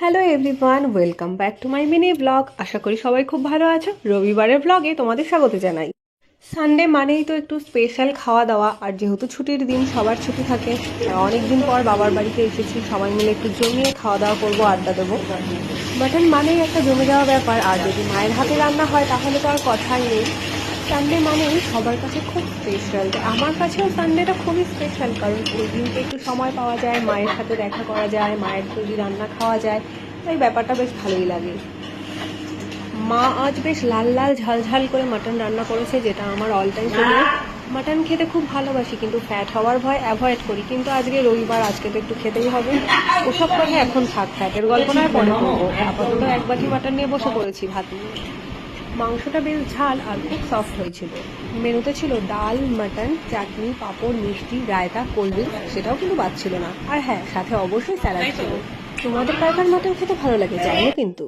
Hello everyone, welcome back to my mini blog. আশা করি সবাই খুব ভালো আছো। রবিবারের ব্লগে তোমাদের স্বাগত জানাই। সানডে মানেই তো একটু স্পেশাল খাওয়া দাওয়া, আর যেহেতু ছুটির দিন সবার ছুটি থাকে, অনেক দিন পর বাবার বাড়িতে এসেছি, সবাই মিলে একটু জমিয়ে খাওয়া দাওয়া করবো, আড্ডা দেবো। মাটন মানেই একটা জমে যাওয়া ব্যাপার, আর যদি মায়ের হাতে রান্না হয় তাহলে তো আর কথাই নেই। সানডে মানেই সবার কাছে খুব স্পেশাল, আমার কাছেও সানডেটা খুবই স্পেশাল, কারণ ওই দিনকে একটু সময় পাওয়া যায়, মায়ের সাথে দেখা করা যায়, মায়ের তৈরি রান্না খাওয়া যায়, তাই ব্যাপারটা বেশ ভালোই লাগে। মা আজ বেশ লাল লাল ঝাল ঝাল করে মাটন রান্না করেছে, যেটা আমার অল টাইম ফেভারিট। মাটন খেতে খুব ভালোবাসি, কিন্তু ফ্যাট হওয়ার ভয় অ্যাভয়েড করি, কিন্তু আজকে রবিবার, আজকে তো একটু খেতেই হবে। ওসব কথা এখন থাক, ফ্যাটের গল্প নয় পরে করবো। আপাতত এক বাটি মাটন নিয়ে বসে পড়েছি ভাত নিয়ে। মাংসটা বেশ ঝাল আর খুব সফট হয়েছিল। মেনুতে ছিল ডাল, মাটন, চাটনি, পাঁপড়, মিষ্টি, রায়তা, কোল্ড ড্রিঙ্ক, সেটাও কিন্তু বাদ ছিল না। আর হ্যাঁ, সাথে অবশ্যই স্যালাড ছিল। তোমাদের কার কার মাটন খেতে ভালো লাগে জানিও কিন্তু।